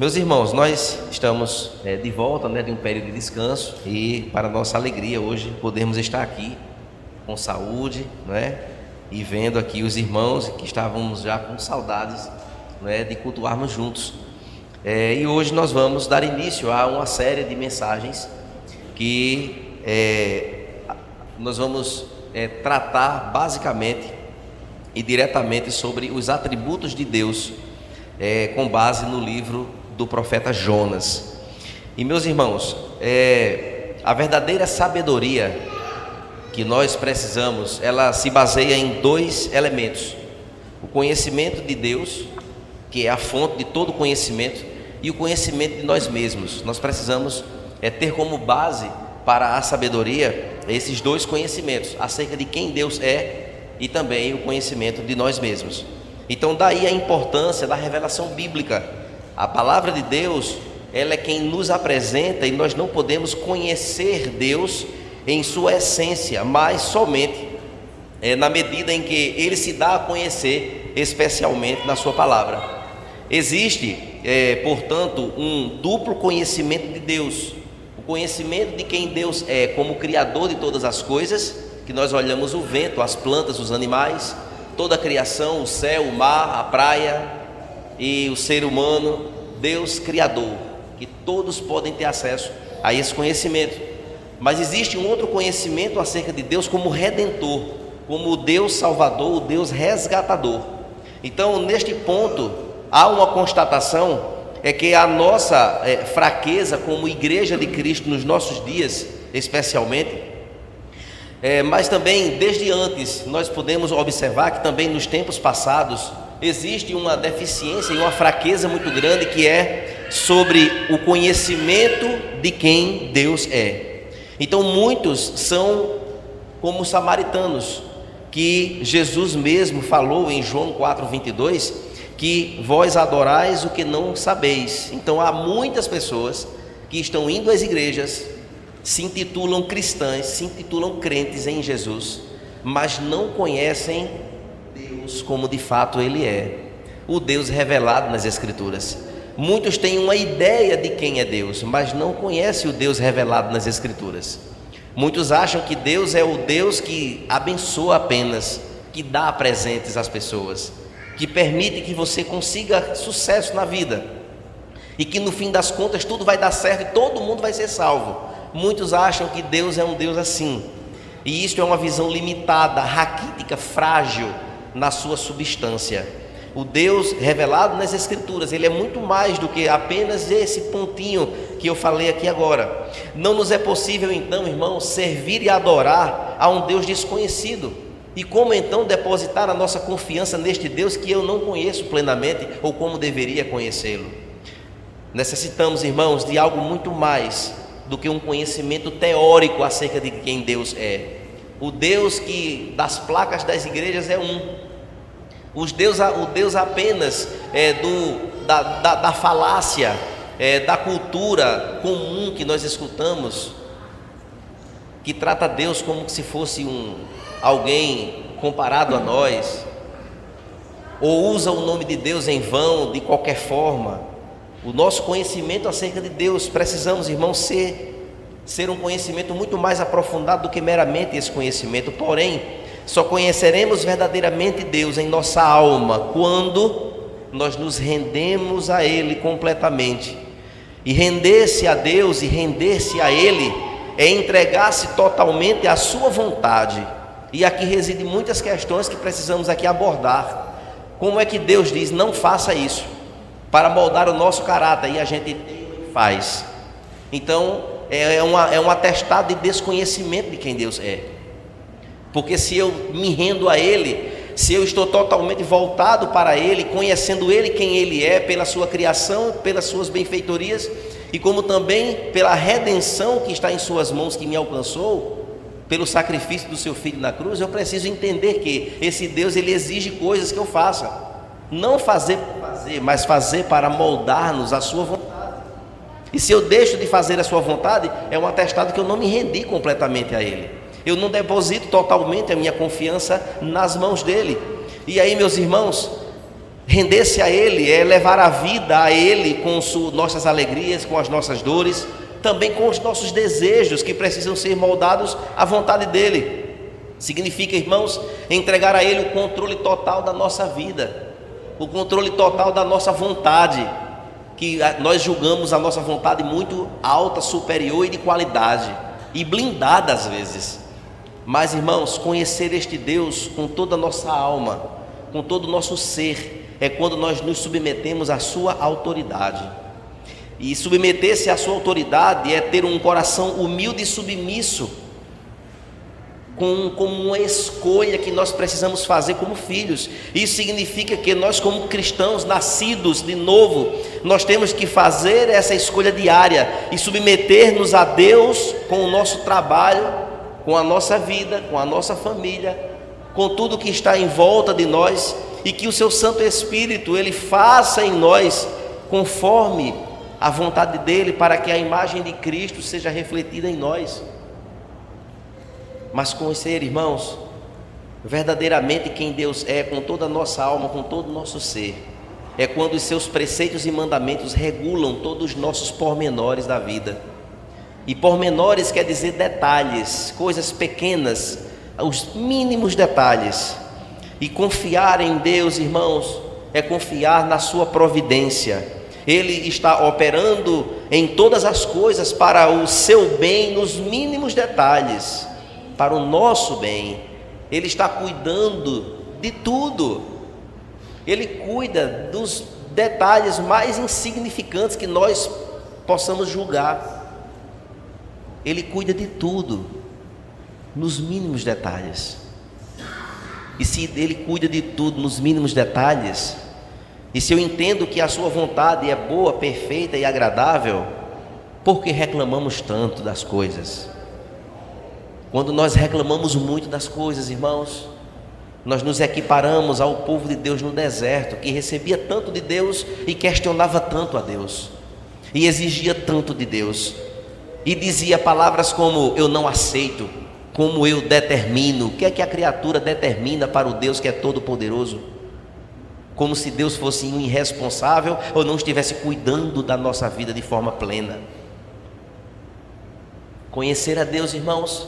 Meus irmãos, nós estamos de volta, de um período de descanso, e para nossa alegria hoje podemos estar aqui com saúde, e vendo aqui os irmãos que estávamos já com saudades, de cultuarmos juntos. E hoje nós vamos dar início a uma série de mensagens que nós vamos tratar basicamente e diretamente sobre os atributos de Deus, com base no livro do profeta Jonas. E meus irmãos, a verdadeira sabedoria que nós precisamos, ela se baseia em dois elementos: o conhecimento de Deus, que é a fonte de todo conhecimento, e o conhecimento de nós mesmos. Nós precisamos ter como base para a sabedoria esses dois conhecimentos, acerca de quem Deus é e também o conhecimento de nós mesmos. Então daí a importância da revelação bíblica. A palavra de Deus, ela é quem nos apresenta, e nós não podemos conhecer Deus em sua essência, mas somente na medida em que Ele se dá a conhecer, especialmente na sua palavra. Existe, portanto, um duplo conhecimento de Deus: o conhecimento de quem Deus é como Criador de todas as coisas, que nós olhamos o vento, as plantas, os animais, toda a criação, o céu, o mar, a praia e o ser humano, Deus Criador, que todos podem ter acesso a esse conhecimento. Mas existe um outro conhecimento acerca de Deus como Redentor, como o Deus Salvador, o Deus Resgatador. Então, neste ponto, há uma constatação, que a nossa fraqueza como Igreja de Cristo nos nossos dias, especialmente, mas também desde antes, nós podemos observar que também nos tempos passados existe uma deficiência e uma fraqueza muito grande, que é sobre o conhecimento de quem Deus é. Então muitos são como os samaritanos, que Jesus mesmo falou em João 4:22, que vós adorais o que não sabeis. Então há muitas pessoas que estão indo às igrejas, se intitulam cristãs, se intitulam crentes em Jesus, mas não conhecem Deus como de fato Ele é, o Deus revelado nas Escrituras. Muitos têm uma ideia de quem é Deus, mas não conhecem o Deus revelado nas Escrituras. Muitos acham que Deus é o Deus que abençoa apenas, que dá presentes às pessoas, que permite que você consiga sucesso na vida, e que no fim das contas tudo vai dar certo e todo mundo vai ser salvo. Muitos acham que Deus é um Deus assim, e isso é uma visão limitada, raquítica, frágil na sua substância. O Deus revelado nas Escrituras, Ele é muito mais do que apenas esse pontinho que eu falei aqui agora. Não nos é possível então, irmãos, servir e adorar a um Deus desconhecido. E como então depositar a nossa confiança neste Deus que eu não conheço plenamente, ou como deveria conhecê-lo? Necessitamos, irmãos, de algo muito mais do que um conhecimento teórico acerca de quem Deus é. O Deus que das placas das igrejas é o Deus apenas da falácia, da cultura comum que nós escutamos, que trata Deus como se fosse alguém comparado a nós, ou usa o nome de Deus em vão, de qualquer forma. O nosso conhecimento acerca de Deus, precisamos, irmãos, ser um conhecimento muito mais aprofundado do que meramente esse conhecimento. Porém, só conheceremos verdadeiramente Deus em nossa alma quando nós nos rendemos a Ele completamente. E render-se a Deus e render-se a Ele é entregar-se totalmente à sua vontade. E aqui residem muitas questões que precisamos aqui abordar. Como é que Deus diz: não faça isso, para moldar o nosso caráter, e a gente faz? Então é um atestado de desconhecimento de quem Deus é. Porque se eu me rendo a Ele, se eu estou totalmente voltado para Ele, conhecendo Ele quem Ele é, pela sua criação, pelas suas benfeitorias, e como também pela redenção que está em suas mãos, que me alcançou pelo sacrifício do seu Filho na cruz, eu preciso entender que esse Deus, Ele exige coisas que eu faça. Não fazer por fazer, mas fazer para moldar-nos à sua vontade. E se eu deixo de fazer a sua vontade, é um atestado que eu não me rendi completamente a Ele. Eu não deposito totalmente a minha confiança nas mãos dEle. E aí, meus irmãos, Render-se a Ele é levar a vida a Ele com nossas alegrias, com as nossas dores, também com os nossos desejos que precisam ser moldados à vontade dEle. Significa, irmãos, entregar a Ele o controle total da nossa vida, o controle total da nossa vontade, que nós julgamos a nossa vontade muito alta, superior e de qualidade, e blindada às vezes. Mas, irmãos, conhecer este Deus com toda a nossa alma, com todo o nosso ser, é quando nós nos submetemos à sua autoridade. E submeter-se à sua autoridade é ter um coração humilde e submisso, como uma escolha que nós precisamos fazer como filhos. Isso significa que nós, como cristãos nascidos de novo, nós temos que fazer essa escolha diária e submeter-nos a Deus com o nosso trabalho, com a nossa vida, com a nossa família, com tudo que está em volta de nós, e que o seu Santo Espírito, Ele faça em nós conforme a vontade dEle, para que a imagem de Cristo seja refletida em nós. Mas conhecer, irmãos, verdadeiramente quem Deus é, com toda a nossa alma, com todo o nosso ser, é quando os seus preceitos e mandamentos regulam todos os nossos pormenores da vida. E pormenores quer dizer detalhes, coisas pequenas, os mínimos detalhes. E confiar em Deus, irmãos, é confiar na sua providência. Ele está operando em todas as coisas para o seu bem, nos mínimos detalhes, para o nosso bem. Ele está cuidando de tudo. Ele cuida dos detalhes mais insignificantes que nós possamos julgar. Ele cuida de tudo, nos mínimos detalhes. E se Ele cuida de tudo nos mínimos detalhes, e se eu entendo que a sua vontade é boa, perfeita e agradável, por que reclamamos tanto das coisas? Quando nós reclamamos muito das coisas, irmãos, nós nos equiparamos ao povo de Deus no deserto, que recebia tanto de Deus e questionava tanto a Deus, e exigia tanto de Deus, e dizia palavras como: eu não aceito, como eu determino. O que é que a criatura determina para o Deus que é todo poderoso? Como se Deus fosse um irresponsável ou não estivesse cuidando da nossa vida de forma plena. Conhecer a Deus, irmãos,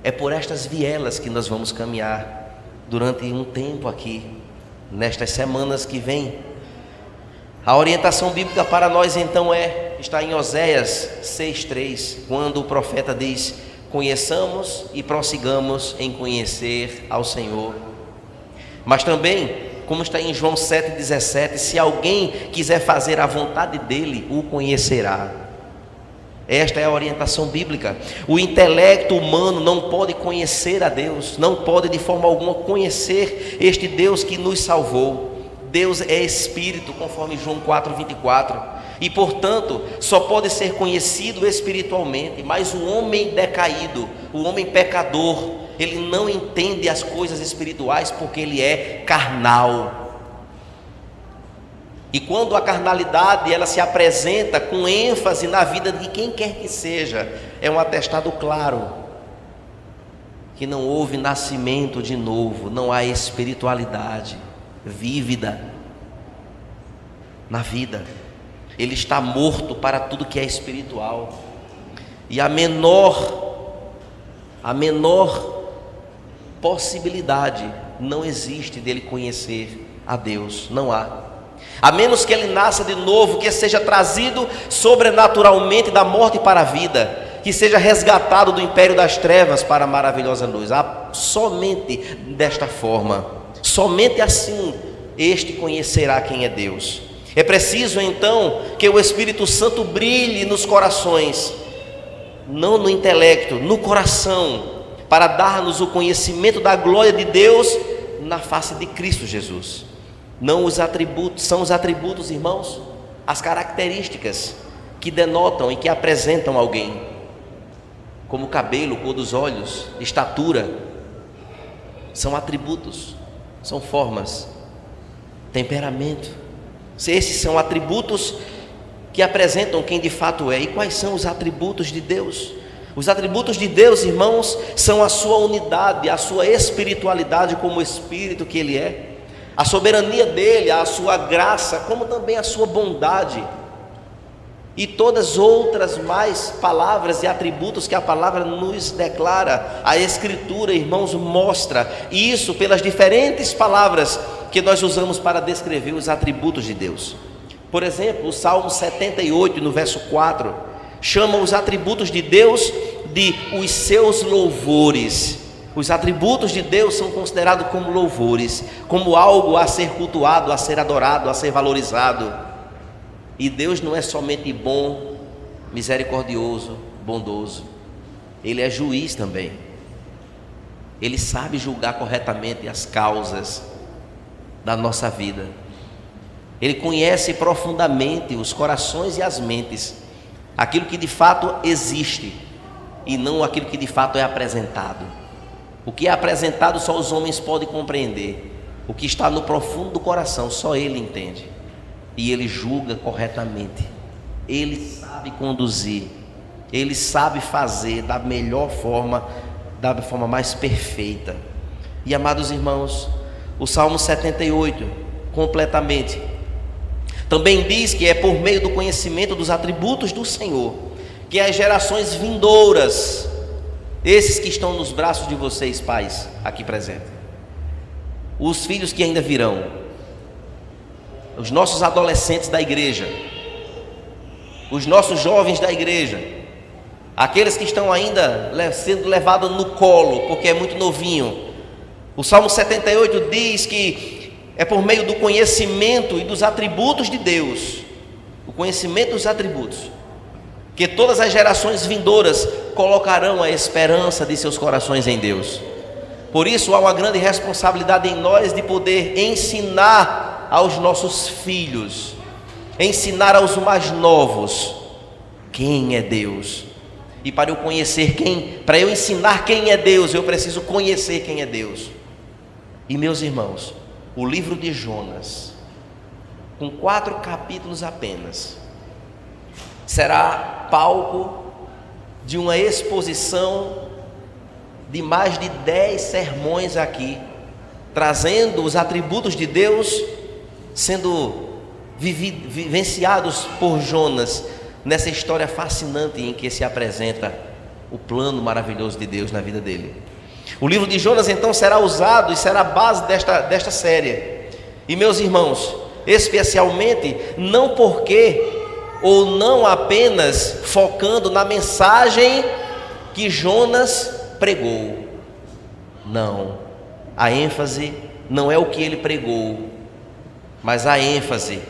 é por estas vielas que nós vamos caminhar durante um tempo aqui, nestas semanas que vêm. A orientação bíblica para nós então está em Oséias 6,3, quando o profeta diz: conheçamos e prossigamos em conhecer ao Senhor. Mas também, como está em João 7,17, se alguém quiser fazer a vontade dele, o conhecerá. Esta é a orientação bíblica. O intelecto humano não pode conhecer a Deus, não pode de forma alguma conhecer este Deus que nos salvou. Deus é Espírito, conforme João 4,24. E portanto, só pode ser conhecido espiritualmente. Mas o homem decaído, o homem pecador, ele não entende as coisas espirituais porque ele é carnal. E quando a carnalidade ela se apresenta com ênfase na vida de quem quer que seja, é um atestado claro que não houve nascimento de novo, não há espiritualidade vívida na vida. Ele está morto para tudo que é espiritual. E a menor possibilidade não existe dele conhecer a Deus, não há. A menos que ele nasça de novo, que seja trazido sobrenaturalmente da morte para a vida, que seja resgatado do império das trevas para a maravilhosa luz. Somente desta forma, somente assim, este conhecerá quem é Deus. É preciso então que o Espírito Santo brilhe nos corações, não no intelecto, no coração, para dar-nos o conhecimento da glória de Deus na face de Cristo Jesus. Não os atributos, são os atributos, irmãos, as características que denotam e que apresentam alguém, como cabelo, cor dos olhos, estatura. São atributos, são formas, temperamento. Esses são atributos que apresentam quem de fato é. E quais são os atributos de Deus? Os atributos de Deus, irmãos, são a sua unidade, a sua espiritualidade como Espírito que Ele é. A soberania dele, a sua graça, como também a sua bondade e todas outras mais palavras e atributos que a palavra nos declara. A Escritura, irmãos, mostra isso pelas diferentes palavras que nós usamos para descrever os atributos de Deus. Por exemplo, o Salmo 78, no verso 4, chama os atributos de Deus de os seus louvores. Os atributos de Deus são considerados como louvores, como algo a ser cultuado, a ser adorado, a ser valorizado. E Deus não é somente bom, misericordioso, bondoso. Ele é juiz também. Ele sabe julgar corretamente as causas da nossa vida. Ele conhece profundamente os corações e as mentes, aquilo que de fato existe e não aquilo que de fato é apresentado. O que é apresentado só os homens podem compreender. O que está no profundo do coração só Ele entende. E Ele julga corretamente. Ele sabe conduzir. Ele sabe fazer da melhor forma, da forma mais perfeita. E amados irmãos, o Salmo 78 completamente também diz que é por meio do conhecimento dos atributos do Senhor que as gerações vindouras, esses que estão nos braços de vocês, pais, aqui presentes, os filhos que ainda virão, os nossos adolescentes da igreja, os nossos jovens da igreja, aqueles que estão ainda sendo levados no colo, porque é muito novinho. O Salmo 78 diz que é por meio do conhecimento e dos atributos de Deus, o conhecimento dos atributos, que todas as gerações vindouras colocarão a esperança de seus corações em Deus. Por isso há uma grande responsabilidade em nós de poder ensinar aos nossos filhos, ensinar aos mais novos quem é Deus. E para eu ensinar quem é Deus, eu preciso conhecer quem é Deus. E meus irmãos, o livro de Jonas, com 4 capítulos apenas, será palco de uma exposição de mais de 10 sermões aqui, trazendo os atributos de Deus, sendo vivenciados por Jonas, nessa história fascinante em que se apresenta o plano maravilhoso de Deus na vida dele. O livro de Jonas então será usado e será a base desta série. E meus irmãos, especialmente não porque ou não apenas focando na mensagem que Jonas pregou. Não, a ênfase não é o que ele pregou, mas a ênfase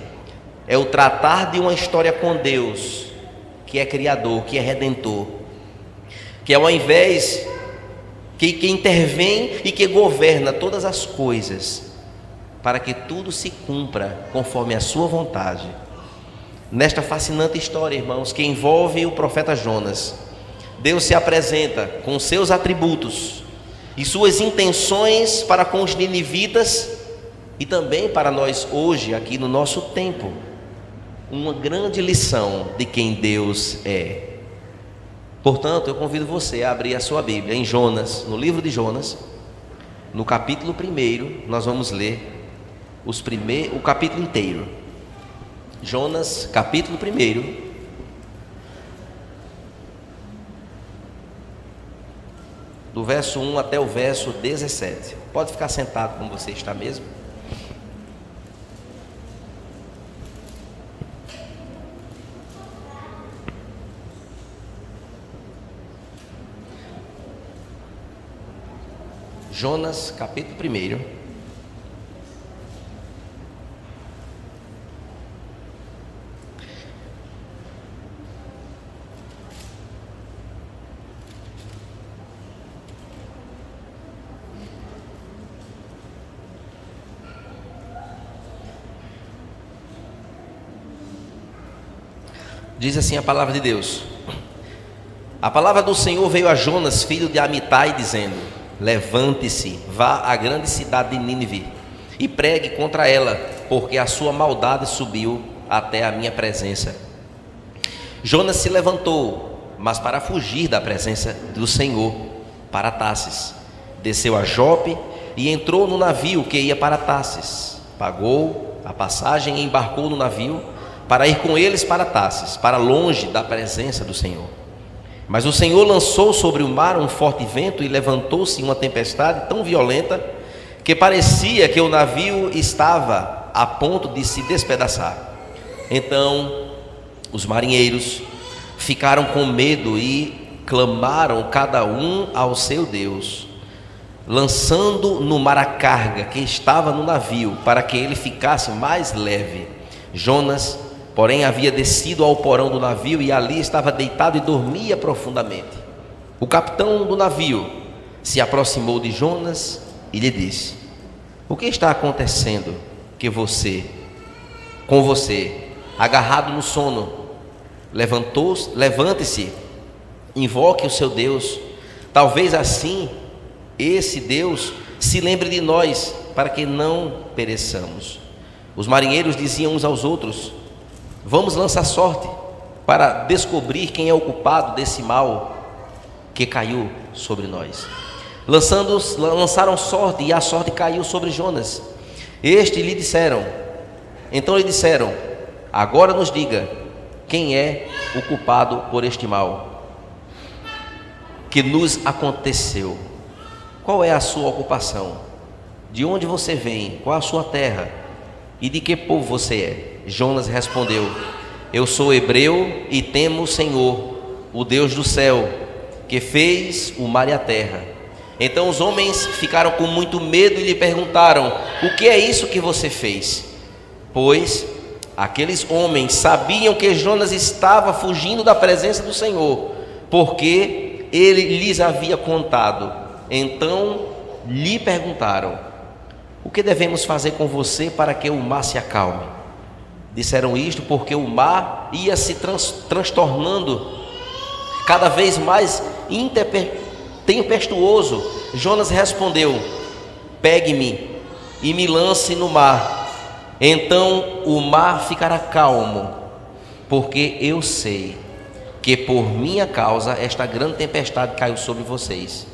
é o tratar de uma história com Deus, que é Criador, que é Redentor, que é ao invés que intervém e que governa todas as coisas, para que tudo se cumpra conforme a sua vontade. Nesta fascinante história, irmãos, que envolve o profeta Jonas, Deus se apresenta com seus atributos e suas intenções para com os ninivitas e também para nós hoje, aqui no nosso tempo, uma grande lição de quem Deus é. Portanto, eu convido você a abrir a sua Bíblia em Jonas, no livro de Jonas, no capítulo 1, nós vamos ler o capítulo inteiro. Jonas, capítulo 1, do verso 1 até o verso 17. Pode ficar sentado como você está mesmo. Jonas, capítulo 1. Diz assim a palavra de Deus: a palavra do Senhor veio a Jonas, filho de Amitai, dizendo: levante-se, vá à grande cidade de Nínive e pregue contra ela, porque a sua maldade subiu até a minha presença. Jonas se levantou, mas para fugir da presença do Senhor, para Tarsis, desceu a Jope e entrou no navio que ia para Tarsis. Pagou a passagem e embarcou no navio para ir com eles para Tarsis, para longe da presença do Senhor. Mas o Senhor lançou sobre o mar um forte vento e levantou-se uma tempestade tão violenta que parecia que o navio estava a ponto de se despedaçar. Então os marinheiros ficaram com medo e clamaram cada um ao seu Deus, lançando no mar a carga que estava no navio, para que ele ficasse mais leve. Jonas, porém, havia descido ao porão do navio e ali estava deitado e dormia profundamente. O capitão do navio se aproximou de Jonas e lhe disse: o que está acontecendo com você, agarrado no sono? Levante-se, invoque o seu Deus. Talvez assim esse Deus se lembre de nós, para que não pereçamos. Os marinheiros diziam uns aos outros: vamos lançar sorte para descobrir quem é o culpado desse mal que caiu sobre nós. Lançaram sorte, e a sorte caiu sobre Jonas. Então lhe disseram: agora nos diga, quem é o culpado por este mal que nos aconteceu? Qual é a sua ocupação? De onde você vem? Qual a sua terra? E de que povo você é? Jonas respondeu: eu sou hebreu e temo o Senhor, o Deus do céu, que fez o mar e a terra. Então os homens ficaram com muito medo e lhe perguntaram: o que é isso que você fez? Pois aqueles homens sabiam que Jonas estava fugindo da presença do Senhor, porque ele lhes havia contado. Então lhe perguntaram: o que devemos fazer com você para que o mar se acalme? Disseram isto porque o mar ia se transtornando cada vez mais tempestuoso. Jonas respondeu: pegue-me e me lance no mar, então o mar ficará calmo, porque eu sei que por minha causa esta grande tempestade caiu sobre vocês.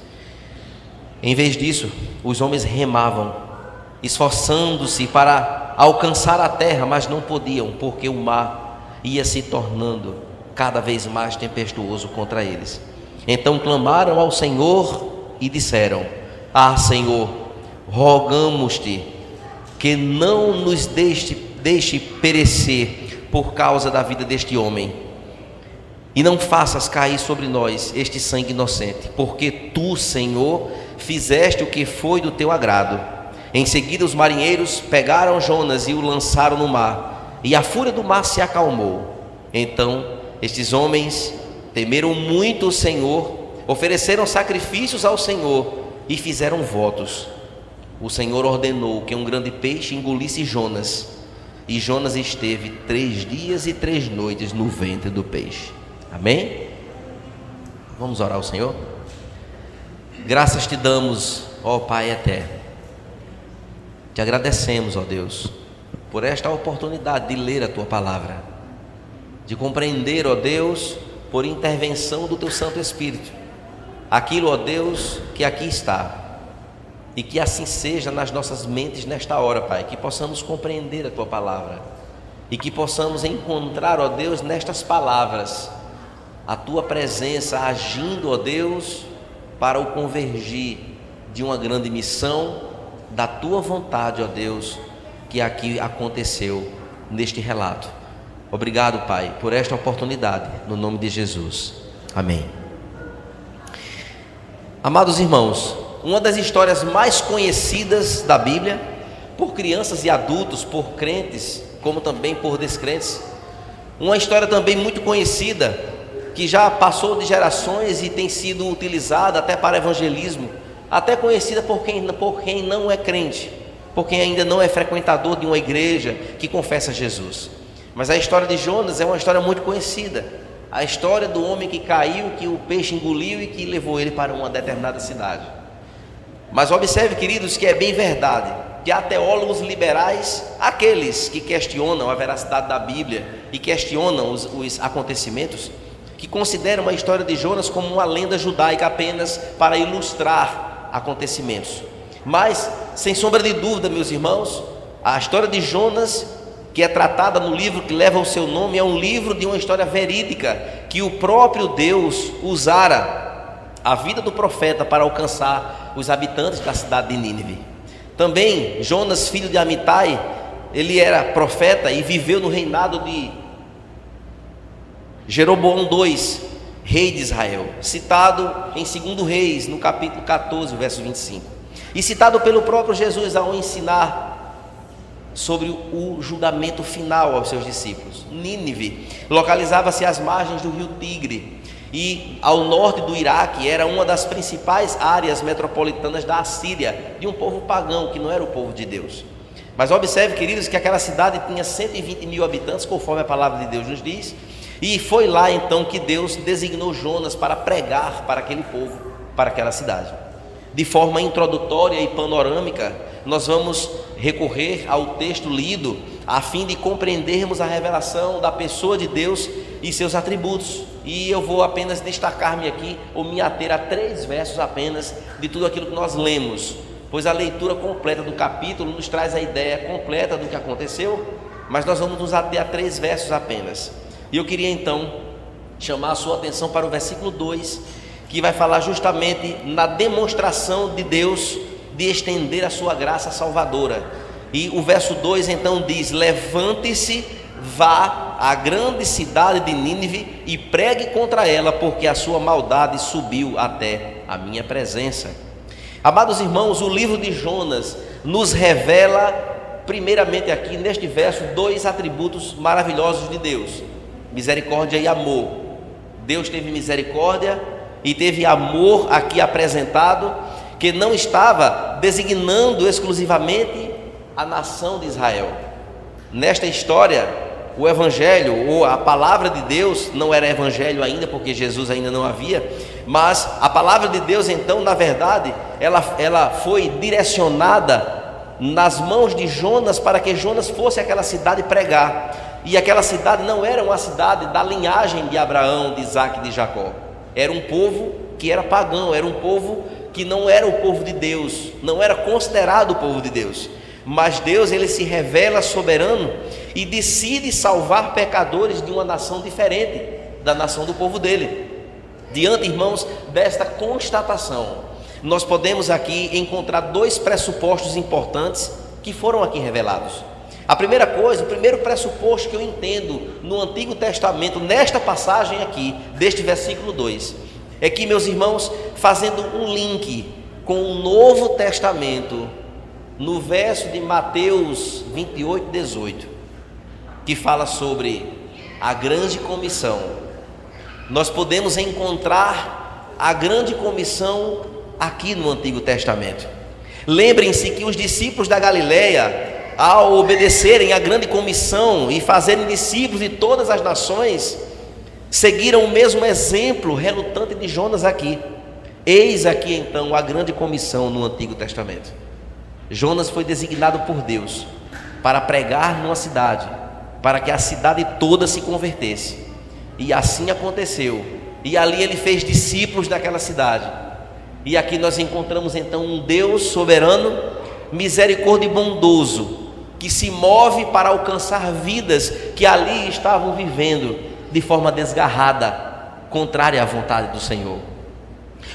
Em vez disso, os homens remavam, esforçando-se para alcançar a terra, mas não podiam, porque o mar ia se tornando cada vez mais tempestuoso contra eles. Então clamaram ao Senhor e disseram: ah, Senhor, rogamos-te que não nos deixe perecer por causa da vida deste homem, e não faças cair sobre nós este sangue inocente, porque tu, Senhor, fizeste o que foi do teu agrado. Em seguida os marinheiros pegaram Jonas e o lançaram no mar, e a fúria do mar se acalmou. Então estes homens temeram muito o Senhor, ofereceram sacrifícios ao Senhor e fizeram votos. O Senhor ordenou que um grande peixe engolisse Jonas, e Jonas esteve 3 dias e 3 noites no ventre do peixe. Amém? Vamos orar ao Senhor? Graças te damos, ó Pai eterno. Te agradecemos, ó Deus, por esta oportunidade de ler a tua palavra, de compreender, ó Deus, por intervenção do teu Santo Espírito, aquilo, ó Deus, que aqui está. E que assim seja nas nossas mentes nesta hora, Pai, que possamos compreender a tua palavra e que possamos encontrar, ó Deus, nestas palavras a tua presença agindo, ó Deus, para o convergir de uma grande missão da tua vontade, ó Deus, que aqui aconteceu neste relato. Obrigado, Pai, por esta oportunidade, no nome de Jesus. Amém. Amados irmãos, uma das histórias mais conhecidas da Bíblia, por crianças e adultos, por crentes, como também por descrentes, uma história também muito conhecida, que já passou de gerações e tem sido utilizada até para evangelismo, até conhecida por quem não é crente, por quem ainda não é frequentador de uma igreja que confessa Jesus. Mas a história de Jonas é uma história muito conhecida, a história do homem que caiu, que o peixe engoliu e que levou ele para uma determinada cidade. Mas observe, queridos, que é bem verdade que há teólogos liberais, aqueles que questionam a veracidade da Bíblia e questionam os acontecimentos, que consideram a história de Jonas como uma lenda judaica apenas para ilustrar acontecimentos. Mas, sem sombra de dúvida, meus irmãos, a história de Jonas, que é tratada no livro que leva o seu nome, é um livro de uma história verídica, que o próprio Deus usara a vida do profeta para alcançar os habitantes da cidade de Nínive. Também Jonas, filho de Amitai, ele era profeta e viveu no reinado de Jeroboão II, rei de Israel, citado em 2 Reis, no capítulo 14, verso 25, e citado pelo próprio Jesus ao ensinar sobre o julgamento final aos seus discípulos. Nínive localizava-se às margens do rio Tigre e ao norte do Iraque, era uma das principais áreas metropolitanas da Assíria, de um povo pagão que não era o povo de Deus. Mas observe, queridos, que aquela cidade tinha 120 mil habitantes, conforme a palavra de Deus nos diz, e foi lá então que Deus designou Jonas para pregar para aquele povo, para aquela cidade. De forma introdutória e panorâmica, nós vamos recorrer ao texto lido a fim de compreendermos a revelação da pessoa de Deus e seus atributos. E eu vou apenas destacar-me aqui, ou me ater a 3 versos apenas de tudo aquilo que nós lemos, pois a leitura completa do capítulo nos traz a ideia completa do que aconteceu, mas nós vamos nos ater a 3 versos apenas. E eu queria então chamar a sua atenção para o versículo 2, que vai falar justamente na demonstração de Deus de estender a sua graça salvadora. E o verso 2 então diz: levante-se, vá à grande cidade de Nínive e pregue contra ela, porque a sua maldade subiu até a minha presença. Amados irmãos, o livro de Jonas nos revela, primeiramente aqui neste verso, 2 atributos maravilhosos de Deus: misericórdia e amor. Deus teve misericórdia e teve amor aqui apresentado, que não estava designando exclusivamente a nação de Israel. Nesta história, o evangelho, ou a palavra de Deus, não era evangelho ainda, porque Jesus ainda não havia, mas a palavra de Deus então, na verdade, ela foi direcionada nas mãos de Jonas, para que Jonas fosse àquela cidade pregar. E aquela cidade não era uma cidade da linhagem de Abraão, de Isaac e de Jacó. Era um povo que era pagão, era um povo que não era o povo de Deus, não era considerado o povo de Deus. Mas Deus, ele se revela soberano e decide salvar pecadores de uma nação diferente da nação do povo dele. Diante, irmãos, desta constatação, nós podemos aqui encontrar 2 pressupostos importantes que foram aqui revelados. A primeira coisa, o primeiro pressuposto que eu entendo no Antigo Testamento, nesta passagem aqui, deste versículo 2, é que, meus irmãos, fazendo um link com o Novo Testamento, no verso de Mateus 28, 18, que fala sobre a grande comissão, nós podemos encontrar a grande comissão aqui no Antigo Testamento. Lembrem-se que os discípulos da Galileia, ao obedecerem à grande comissão e fazerem discípulos de todas as nações, seguiram o mesmo exemplo relutante de Jonas aqui. Eis aqui então a grande comissão no Antigo Testamento. Jonas foi designado por Deus para pregar numa cidade, para que a cidade toda se convertesse. E assim aconteceu. E ali ele fez discípulos daquela cidade. E aqui nós encontramos então um Deus soberano, misericórdia e bondoso, que se move para alcançar vidas que ali estavam vivendo de forma desgarrada, contrária à vontade do Senhor.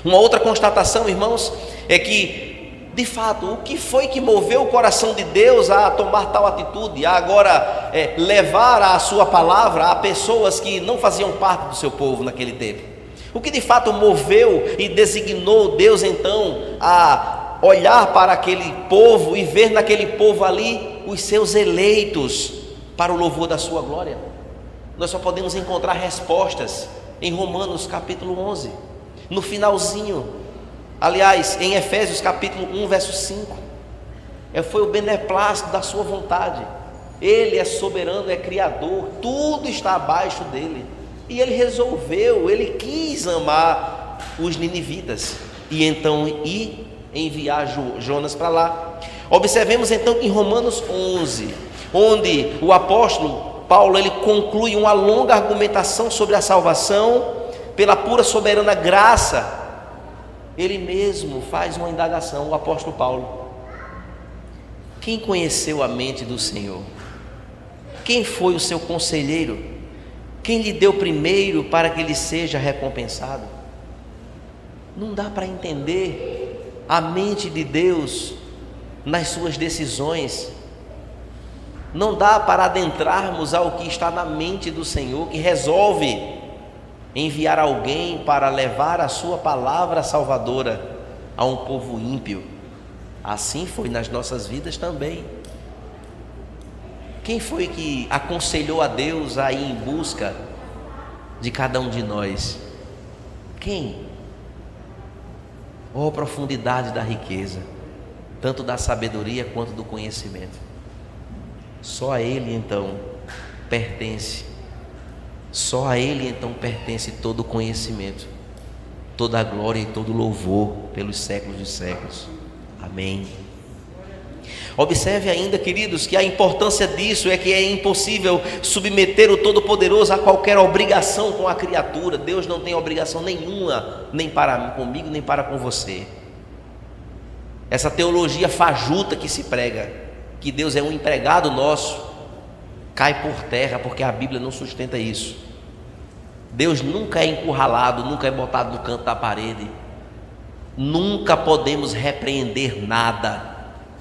Uma outra constatação, irmãos, é que, de fato, o que foi que moveu o coração de Deus a tomar tal atitude, a agora levar a sua palavra a pessoas que não faziam parte do seu povo naquele tempo? O que de fato moveu e designou Deus então a olhar para aquele povo e ver naquele povo ali os seus eleitos para o louvor da sua glória? Nós só podemos encontrar respostas em Romanos capítulo 11, no finalzinho, aliás, em Efésios capítulo 1, verso 5. Foi o beneplácito da sua vontade. Ele é soberano, é criador, tudo está abaixo dele. E ele resolveu, ele quis amar os ninivitas e então ir enviar Jonas para lá. Observemos então que em Romanos 11, onde o apóstolo Paulo ele conclui uma longa argumentação sobre a salvação pela pura soberana graça ele mesmo faz uma indagação, o apóstolo Paulo. Quem conheceu a mente do Senhor? Quem foi o seu conselheiro? Quem lhe deu primeiro para que ele seja recompensado? Não dá para entender a mente de Deus nas suas decisões. Não dá para adentrarmos ao que está na mente do Senhor, que resolve enviar alguém para levar a sua palavra salvadora a um povo ímpio. Assim foi nas nossas vidas também. Quem foi que aconselhou a Deus a ir em busca de cada um de nós? Quem? Oh, profundidade da riqueza, tanto da sabedoria quanto do conhecimento. Só a Ele então pertence, só a Ele então pertence todo o conhecimento, toda a glória e todo o louvor pelos séculos dos séculos. Amém. Observe ainda, queridos, que a importância disso é que é impossível submeter o Todo-Poderoso a qualquer obrigação com a criatura. Deus não tem obrigação nenhuma, nem para comigo, nem para com você. Essa teologia fajuta que se prega, que Deus é um empregado nosso, cai por terra, porque a Bíblia não sustenta isso. Deus nunca é encurralado, nunca é botado no canto da parede. Nunca podemos repreender nada.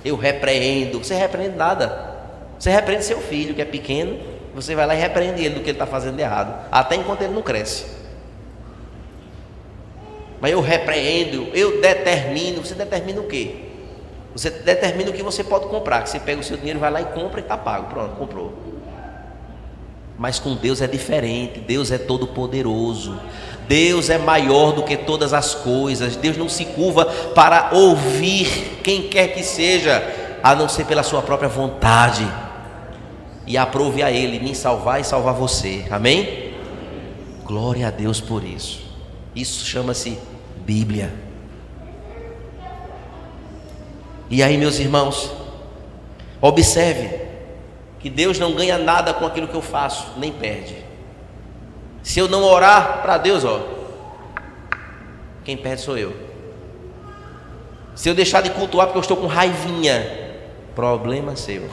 Eu repreendo. Você repreende nada. Você repreende seu filho que é pequeno, você vai lá e repreende ele do que ele está fazendo de errado, até enquanto ele não cresce. Mas eu repreendo, eu determino. Você determina o quê? Você determina o que você pode comprar, que você pega o seu dinheiro, vai lá e compra e está pago. Pronto, comprou. Mas com Deus é diferente. Deus é todo poderoso, Deus é maior do que todas as coisas. Deus não se curva para ouvir quem quer que seja, a não ser pela sua própria vontade. E aprove a Ele me salvar e salvar você. Amém? Glória a Deus por isso. Isso chama-se Bíblia. E aí, meus irmãos, observe que Deus não ganha nada com aquilo que eu faço, nem perde. Se eu não orar para Deus, quem perde sou eu. Se eu deixar de cultuar porque eu estou com raivinha, problema seu.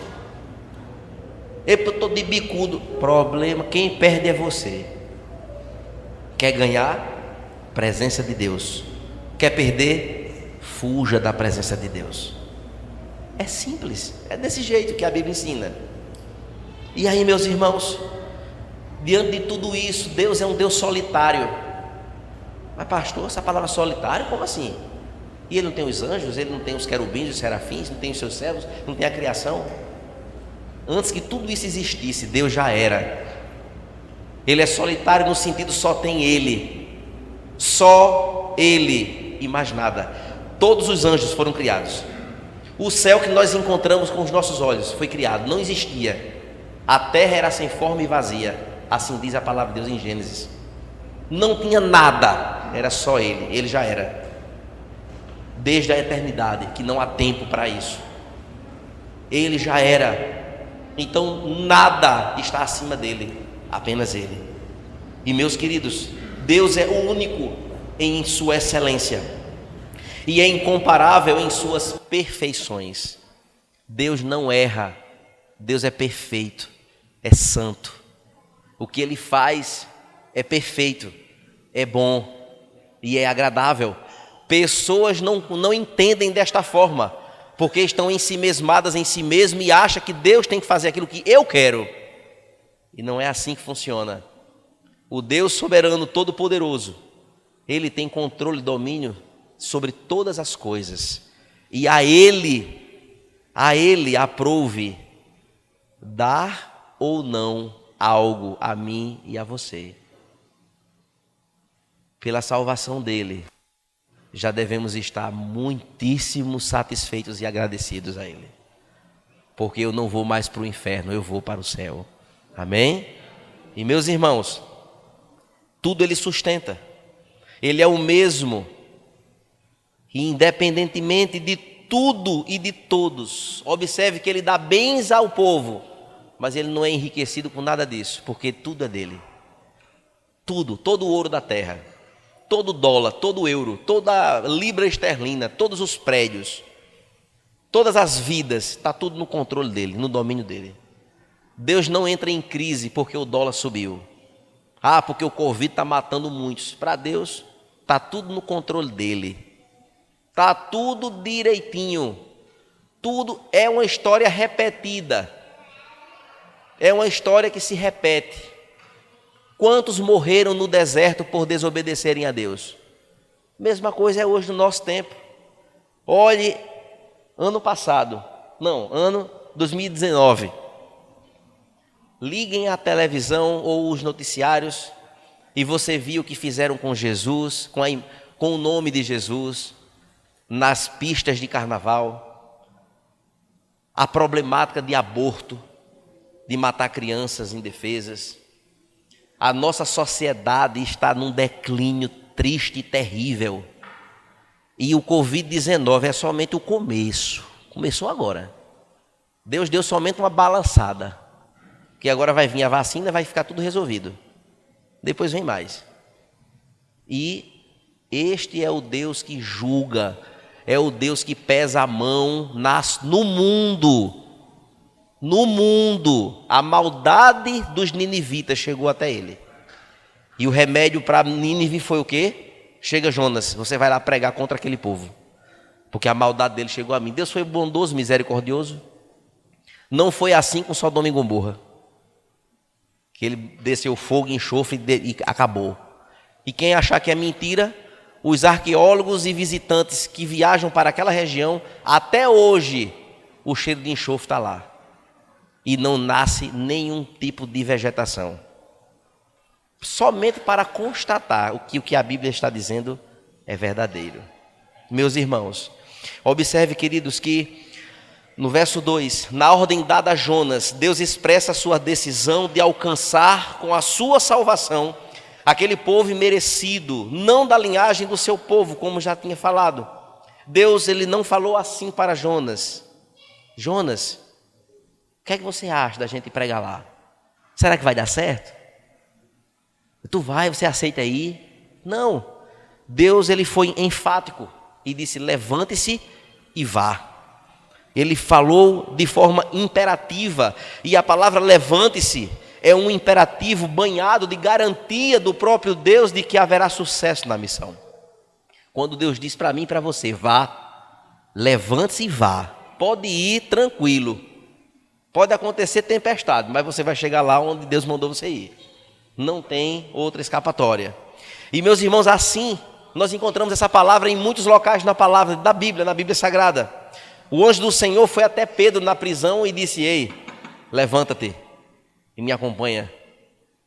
Eu estou de bicudo, problema, quem perde é você. Quer ganhar? Presença de Deus. Quer perder? Fuja da presença de Deus. É simples, é desse jeito que a Bíblia ensina. E aí, meus irmãos, diante de tudo isso, Deus é um Deus solitário. Mas pastor, essa palavra solitário, como assim? E Ele não tem os anjos, Ele não tem os querubins, os serafins, não tem os seus servos, não tem a criação? Antes que tudo isso existisse, Deus já era. Ele é solitário no sentido só tem Ele. Só Ele e mais nada. Todos os anjos foram criados. O céu que nós encontramos com os nossos olhos foi criado, não existia. A terra era sem forma e vazia, assim diz a palavra de Deus em Gênesis. Não tinha nada, era só Ele, Ele já era. Desde a eternidade, que não há tempo para isso. Ele já era. Então nada está acima dele, apenas Ele. E meus queridos, Deus é o único em sua excelência e é incomparável em suas perfeições. Deus não erra, Deus é perfeito, é santo. O que Ele faz é perfeito, é bom e é agradável. Pessoas não entendem desta forma, porque estão ensimesmadas em si mesmas e acham que Deus tem que fazer aquilo que eu quero. E não é assim que funciona. O Deus soberano, todo-poderoso, Ele tem controle e domínio sobre todas as coisas. E a Ele aprouve dar ou não algo a mim e a você. Pela salvação dele, já devemos estar muitíssimo satisfeitos e agradecidos a Ele, porque eu não vou mais para o inferno, eu vou para o céu. Amém? E meus irmãos, tudo Ele sustenta. Ele é o mesmo, independentemente de tudo e de todos. Observe que Ele dá bens ao povo, mas Ele não é enriquecido com nada disso, porque tudo é dele. Tudo, todo o ouro da terra, todo dólar, todo euro, toda libra esterlina, todos os prédios, todas as vidas, está tudo no controle dele, no domínio dele. Deus não entra em crise porque o dólar subiu. Porque o Covid está matando muitos. Para Deus, está tudo no controle dele. Está tudo direitinho. Tudo é uma história repetida. É uma história que se repete. Quantos morreram no deserto por desobedecerem a Deus? Mesma coisa é hoje no nosso tempo. Olhe, ano 2019. Liguem a televisão ou os noticiários e você viu o que fizeram com Jesus, com o nome de Jesus, nas pistas de carnaval, a problemática de aborto, de matar crianças indefesas. A nossa sociedade está num declínio triste e terrível. E o Covid-19 é somente o começo. Começou agora. Deus deu somente uma balançada. Que agora vai vir a vacina e vai ficar tudo resolvido. Depois vem mais. E este é o Deus que julga. É o Deus que pesa a mão no mundo. No mundo. A maldade dos ninivitas chegou até ele. E o remédio para Nínive foi o quê? Chega, Jonas, você vai lá pregar contra aquele povo. Porque a maldade dele chegou a mim. Deus foi bondoso, misericordioso. Não foi assim com Sodoma e Gomorra. Que ele desceu fogo e enxofre e acabou. E quem achar que é mentira, os arqueólogos e visitantes que viajam para aquela região, até hoje o cheiro de enxofre está lá. E não nasce nenhum tipo de vegetação. Somente para constatar o que a Bíblia está dizendo é verdadeiro. Meus irmãos, observe, queridos, que no verso 2, na ordem dada a Jonas, Deus expressa a sua decisão de alcançar com a sua salvação aquele povo imerecido, não da linhagem do seu povo, como já tinha falado. Deus, ele não falou assim para Jonas. Jonas, o que é que você acha da gente pregar lá? Será que vai dar certo? Tu vai, você aceita aí? Não. Deus, ele foi enfático e disse, levante-se e vá. Ele falou de forma imperativa, e a palavra levante-se é um imperativo banhado de garantia do próprio Deus de que haverá sucesso na missão. Quando Deus diz para mim e para você, vá, levante-se e vá, pode ir tranquilo, pode acontecer tempestade, mas você vai chegar lá onde Deus mandou você ir, não tem outra escapatória. E meus irmãos, assim, nós encontramos essa palavra em muitos locais na palavra da Bíblia, na Bíblia Sagrada. O anjo do Senhor foi até Pedro na prisão e disse, ei, levanta-te e me acompanha.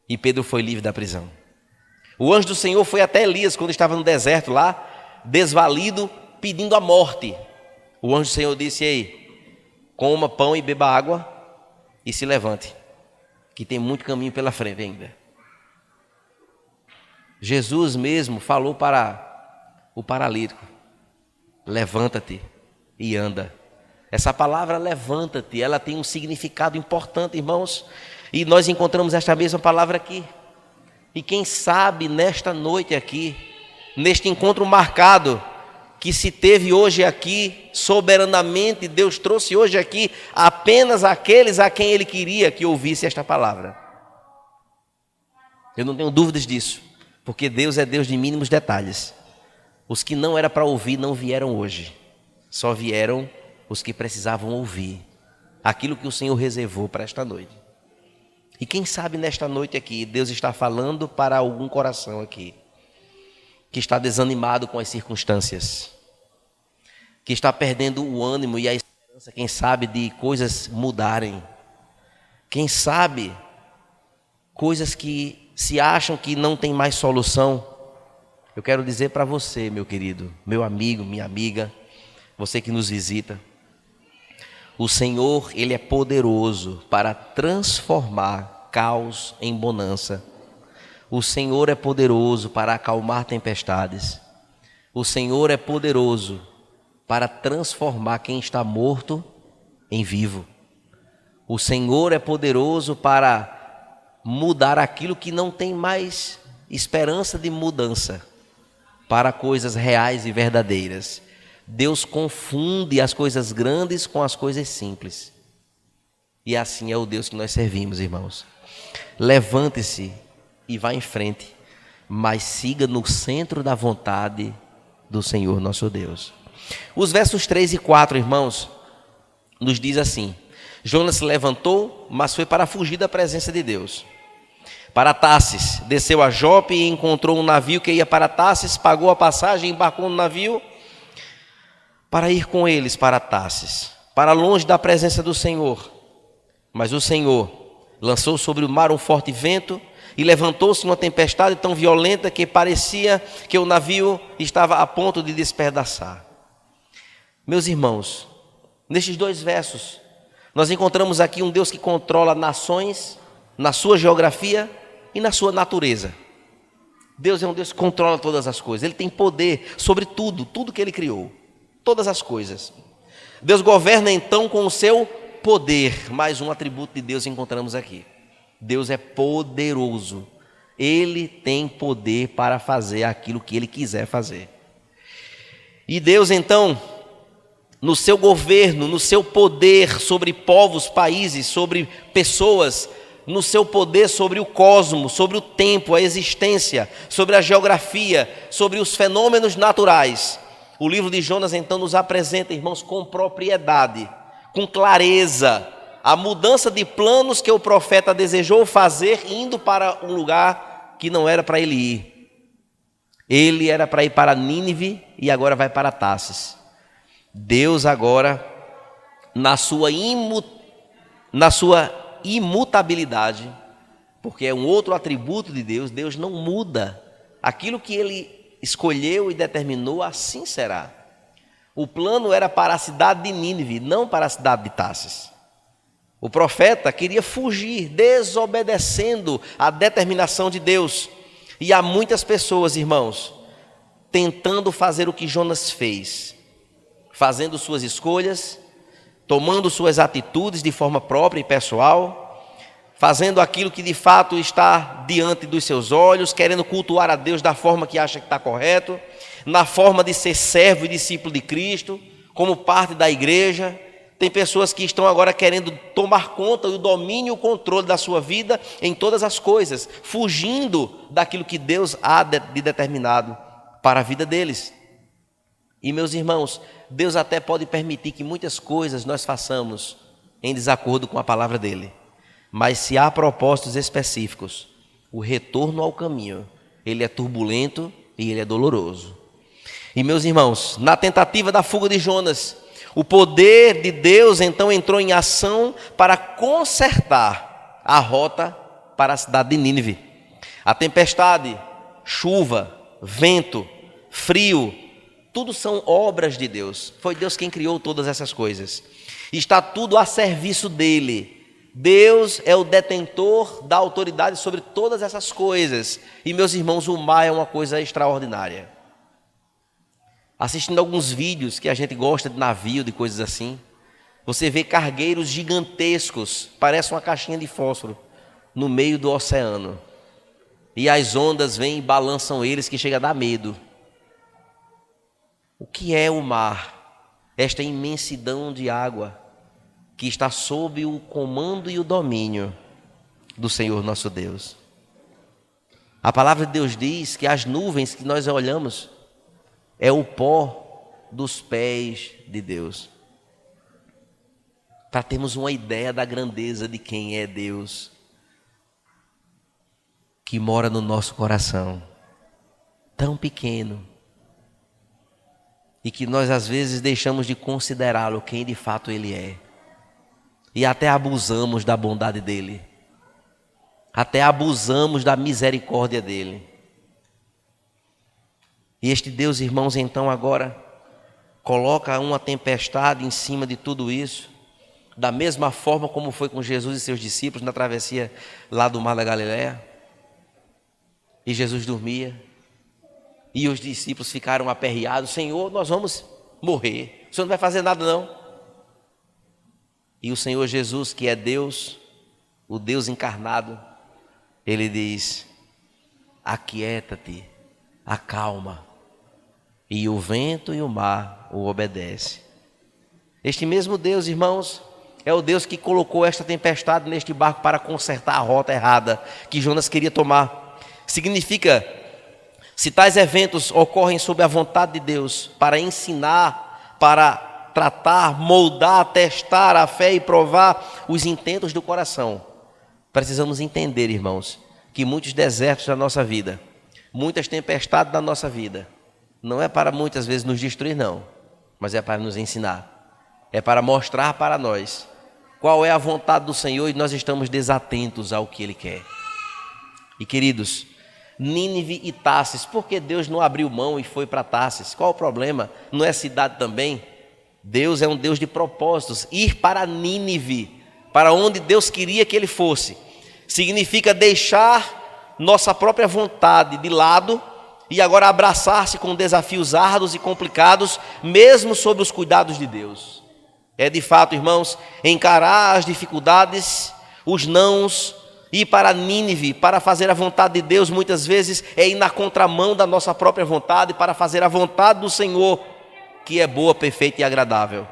E Pedro foi livre da prisão. O anjo do Senhor foi até Elias, quando estava no deserto lá, desvalido, pedindo a morte. O anjo do Senhor disse, ei, coma pão e beba água e se levante, que tem muito caminho pela frente ainda. Jesus mesmo falou para o paralítico, levanta-te e anda. Essa palavra levanta-te, ela tem um significado importante, irmãos, e nós encontramos esta mesma palavra aqui. E quem sabe nesta noite aqui, neste encontro marcado que se teve hoje aqui, soberanamente Deus trouxe hoje aqui apenas aqueles a quem Ele queria que ouvisse esta palavra. Eu não tenho dúvidas disso, porque Deus é Deus de mínimos detalhes. Os que não era para ouvir não vieram hoje. Só vieram os que precisavam ouvir aquilo que o Senhor reservou para esta noite. E quem sabe nesta noite aqui, Deus está falando para algum coração aqui, que está desanimado com as circunstâncias, que está perdendo o ânimo e a esperança, quem sabe, de coisas mudarem. Quem sabe, coisas que se acham que não tem mais solução. Eu quero dizer para você, meu querido, meu amigo, minha amiga, você que nos visita, o Senhor, Ele é poderoso para transformar caos em bonança. O Senhor é poderoso para acalmar tempestades. O Senhor é poderoso para transformar quem está morto em vivo. O Senhor é poderoso para mudar aquilo que não tem mais esperança de mudança. para coisas reais e verdadeiras. Deus confunde as coisas grandes com as coisas simples. E assim é o Deus que nós servimos, irmãos. Levante-se e vá em frente, mas siga no centro da vontade do Senhor nosso Deus. Os versos 3 e 4, irmãos, nos diz assim: Jonas se levantou, mas foi para fugir da presença de Deus. Para Tarsis, desceu a Jope e encontrou um navio que ia para Tarsis, pagou a passagem e embarcou no navio para ir com eles para Tarsis, para longe da presença do Senhor. Mas o Senhor lançou sobre o mar um forte vento e levantou-se uma tempestade tão violenta que parecia que o navio estava a ponto de despedaçar. Meus irmãos, nestes 2 versos, nós encontramos aqui um Deus que controla nações, na sua geografia e na sua natureza. Deus é um Deus que controla todas as coisas. Ele tem poder sobre tudo, tudo que Ele criou, todas as coisas. Deus governa então com o seu poder. Mais um atributo de Deus encontramos aqui. Deus é poderoso. Ele tem poder para fazer aquilo que Ele quiser fazer. E Deus então, no seu governo, no seu poder sobre povos, países, sobre pessoas, no seu poder sobre o cosmos, sobre o tempo, a existência, sobre a geografia, sobre os fenômenos naturais. O livro de Jonas então nos apresenta, irmãos, com propriedade, com clareza, a mudança de planos que o profeta desejou fazer indo para um lugar que não era para ele ir. Ele era para ir para Nínive e agora vai para Tarsis. Deus agora, na sua imutabilidade, porque é um outro atributo de Deus, Deus não muda. Aquilo que Ele escolheu e determinou, assim será. O plano era para a cidade de Nínive, não para a cidade de Tarsis. O profeta queria fugir, desobedecendo a determinação de Deus. E há muitas pessoas, irmãos, tentando fazer o que Jonas fez, fazendo suas escolhas, tomando suas atitudes de forma própria e pessoal, fazendo aquilo que de fato está diante dos seus olhos, querendo cultuar a Deus da forma que acha que está correto, na forma de ser servo e discípulo de Cristo, como parte da igreja. Tem pessoas que estão agora querendo tomar conta, o domínio e o controle da sua vida em todas as coisas, fugindo daquilo que Deus há de determinado para a vida deles. E meus irmãos, Deus até pode permitir que muitas coisas nós façamos em desacordo com a palavra dele. Mas se há propósitos específicos, o retorno ao caminho, ele é turbulento e ele é doloroso. E meus irmãos, na tentativa da fuga de Jonas, o poder de Deus então entrou em ação para consertar a rota para a cidade de Nínive. A tempestade, chuva, vento, frio, tudo são obras de Deus. Foi Deus quem criou todas essas coisas. Está tudo a serviço dele. Deus é o detentor da autoridade sobre todas essas coisas. E meus irmãos, o mar é uma coisa extraordinária. Assistindo alguns vídeos que a gente gosta de navio, de coisas assim, você vê cargueiros gigantescos, parece uma caixinha de fósforo, no meio do oceano. E as ondas vêm e balançam eles, que chega a dar medo. O que é o mar? Esta imensidão de água que está sob o comando e o domínio do Senhor nosso Deus. A palavra de Deus diz que as nuvens que nós olhamos é o pó dos pés de Deus. Para termos uma ideia da grandeza de quem é Deus, que mora no nosso coração, tão pequeno, e que nós às vezes deixamos de considerá-lo quem de fato Ele é. E até abusamos da bondade dEle. Até abusamos da misericórdia dEle. E este Deus, irmãos, então agora coloca uma tempestade em cima de tudo isso, da mesma forma como foi com Jesus e seus discípulos na travessia lá do Mar da Galileia. E Jesus dormia. E os discípulos ficaram aperreados: Senhor, nós vamos morrer. O Senhor não vai fazer nada não. E o Senhor Jesus, que é Deus, o Deus encarnado, Ele diz: aquieta-te, acalma, e o vento e o mar o obedecem. Este mesmo Deus, irmãos, é o Deus que colocou esta tempestade neste barco para consertar a rota errada que Jonas queria tomar. Significa, se tais eventos ocorrem sob a vontade de Deus, para ensinar, para tratar, moldar, testar a fé e provar os intentos do coração, precisamos entender, irmãos, que muitos desertos da nossa vida, muitas tempestades da nossa vida, não é para muitas vezes nos destruir, não, mas é para nos ensinar, é para mostrar para nós qual é a vontade do Senhor e nós estamos desatentos ao que Ele quer. E queridos, Nínive e Tarsis, por que Deus não abriu mão e foi para Tarsis? Qual o problema? Não é cidade também? Deus é um Deus de propósitos. Ir para Nínive, para onde Deus queria que ele fosse, significa deixar nossa própria vontade de lado e agora abraçar-se com desafios árduos e complicados, mesmo sob os cuidados de Deus. É de fato, irmãos, encarar as dificuldades, os nãos, ir para Nínive, para fazer a vontade de Deus, muitas vezes é ir na contramão da nossa própria vontade, para fazer a vontade do Senhor, que é boa, perfeita e agradável.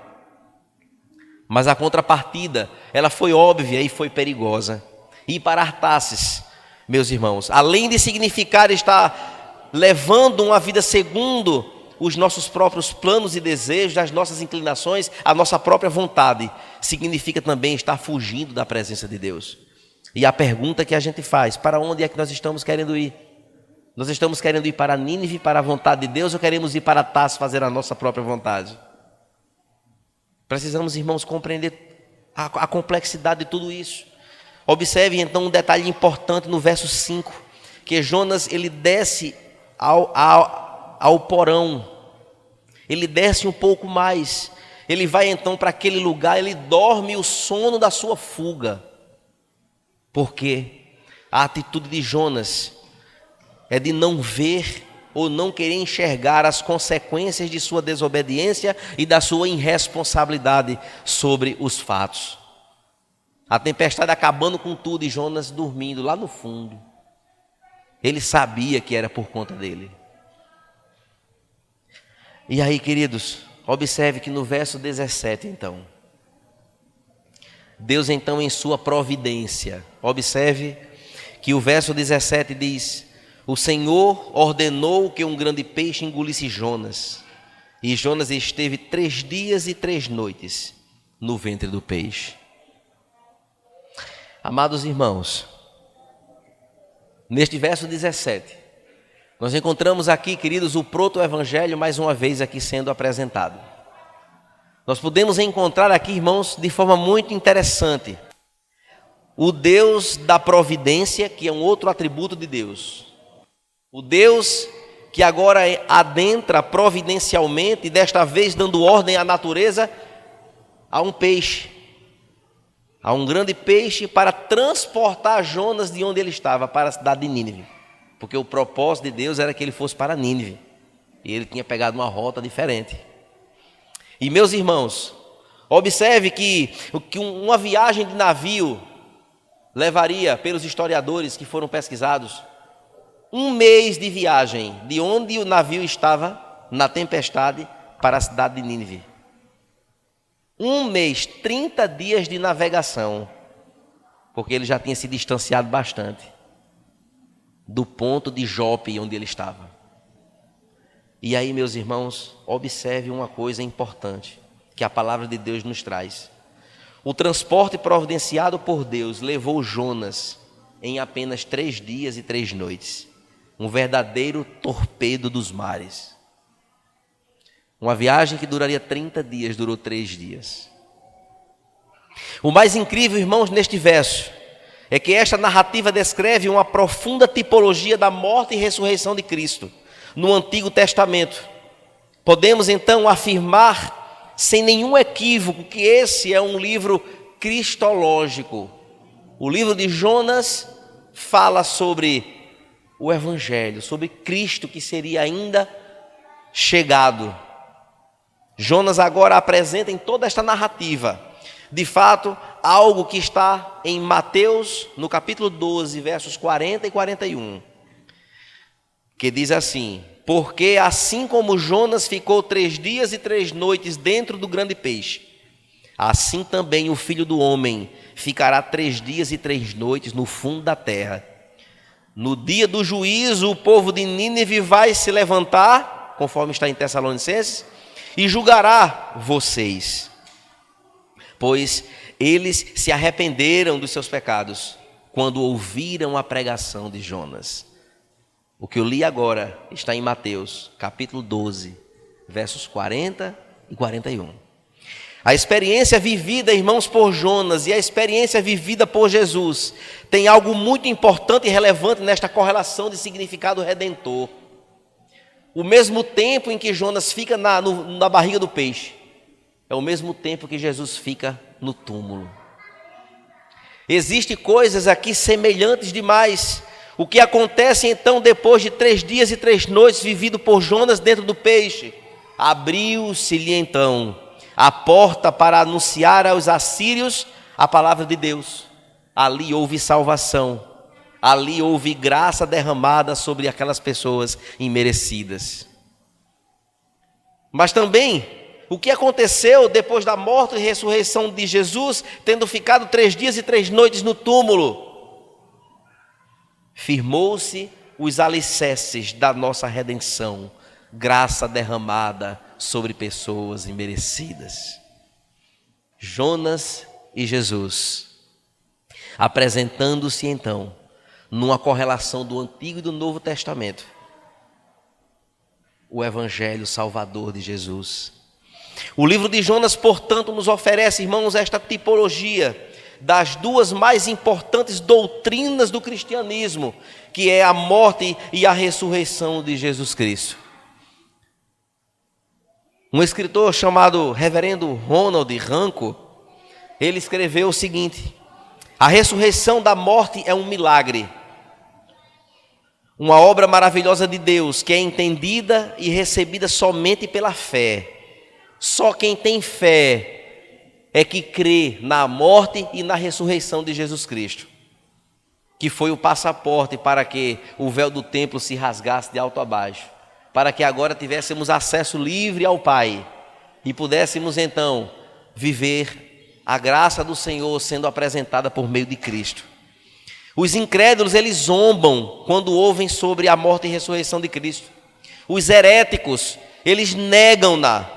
Mas a contrapartida, ela foi óbvia e foi perigosa. Ir para Tarsis, meus irmãos, além de significar estar levando uma vida segundo os nossos próprios planos e desejos, as nossas inclinações, a nossa própria vontade, significa também estar fugindo da presença de Deus. E a pergunta que a gente faz, para onde é que nós estamos querendo ir? Nós estamos querendo ir para Nínive, para a vontade de Deus, ou queremos ir para Tarsis fazer a nossa própria vontade? Precisamos, irmãos, compreender a complexidade de tudo isso. Observe então um detalhe importante no verso 5, que Jonas ele desce ao porão, ele desce um pouco mais, ele vai então para aquele lugar, ele dorme o sono da sua fuga, porque a atitude de Jonas é de não ver ou não querer enxergar as consequências de sua desobediência e da sua irresponsabilidade sobre os fatos. A tempestade acabando com tudo e Jonas dormindo lá no fundo. Ele sabia que era por conta dele. E aí, queridos, observe que no verso 17, então, Deus então em sua providência, observe que o verso 17 diz: o Senhor ordenou que um grande peixe engolisse Jonas, e Jonas esteve 3 dias e 3 noites no ventre do peixe. Amados irmãos, neste verso 17, nós encontramos aqui, queridos, o proto-evangelho mais uma vez aqui sendo apresentado. Nós podemos encontrar aqui, irmãos, de forma muito interessante, o Deus da providência, que é um outro atributo de Deus. O Deus que agora adentra providencialmente, e desta vez dando ordem à natureza, a um peixe, a um grande peixe, para transportar Jonas de onde ele estava, para a cidade de Nínive. Porque o propósito de Deus era que ele fosse para Nínive, e ele tinha pegado uma rota diferente. E meus irmãos, observe que uma viagem de navio levaria, pelos historiadores que foram pesquisados, 1 mês de viagem de onde o navio estava na tempestade para a cidade de Nínive. 1 mês, 30 dias de navegação, porque ele já tinha se distanciado bastante do ponto de Jope onde ele estava. E aí, meus irmãos, observe uma coisa importante que a palavra de Deus nos traz. O transporte providenciado por Deus levou Jonas em apenas 3 dias e 3 noites. Um verdadeiro torpedo dos mares. Uma viagem que duraria 30 dias, durou 3 dias. O mais incrível, irmãos, neste verso, é que esta narrativa descreve uma profunda tipologia da morte e ressurreição de Cristo no Antigo Testamento. Podemos então afirmar, sem nenhum equívoco, que esse é um livro cristológico. O livro de Jonas fala sobre o Evangelho, sobre Cristo que seria ainda chegado. Jonas agora apresenta em toda esta narrativa, de fato, algo que está em Mateus, no capítulo 12, versos 40 e 41, que diz assim: Porque assim como Jonas ficou 3 dias e 3 noites dentro do grande peixe, assim também o Filho do Homem ficará 3 dias e 3 noites no fundo da terra. No dia do juízo, o povo de Nínive vai se levantar, conforme está em Tessalonicenses, e julgará vocês, pois eles se arrependeram dos seus pecados quando ouviram a pregação de Jonas. O que eu li agora está em Mateus, capítulo 12, versos 40 e 41. A experiência vivida, irmãos, por Jonas e a experiência vivida por Jesus tem algo muito importante e relevante nesta correlação de significado redentor. O mesmo tempo em que Jonas fica na barriga do peixe, é o mesmo tempo que Jesus fica no túmulo. Existem coisas aqui semelhantes demais. O que acontece então depois de 3 dias e 3 noites vivido por Jonas dentro do peixe? Abriu-se-lhe então a porta para anunciar aos assírios a palavra de Deus. Ali houve salvação, ali houve graça derramada sobre aquelas pessoas imerecidas. Mas também, o que aconteceu depois da morte e ressurreição de Jesus, tendo ficado 3 dias e 3 noites no túmulo? Firmou-se os alicerces da nossa redenção, graça derramada sobre pessoas imerecidas. Jonas e Jesus, apresentando-se então, numa correlação do Antigo e do Novo Testamento, o Evangelho Salvador de Jesus. O livro de Jonas, portanto, nos oferece, irmãos, esta tipologia das 2 mais importantes doutrinas do cristianismo, que é a morte e a ressurreição de Jesus Cristo. Um escritor chamado Reverendo Ronald Ranco, ele escreveu o seguinte: a ressurreição da morte é um milagre, uma obra maravilhosa de Deus, que é entendida e recebida somente pela fé. Só quem tem fé é que crê na morte e na ressurreição de Jesus Cristo, que foi o passaporte para que o véu do templo se rasgasse de alto a baixo, para que agora tivéssemos acesso livre ao Pai e pudéssemos então viver a graça do Senhor sendo apresentada por meio de Cristo. Os incrédulos, eles zombam quando ouvem sobre a morte e ressurreição de Cristo. Os heréticos, eles negam-na,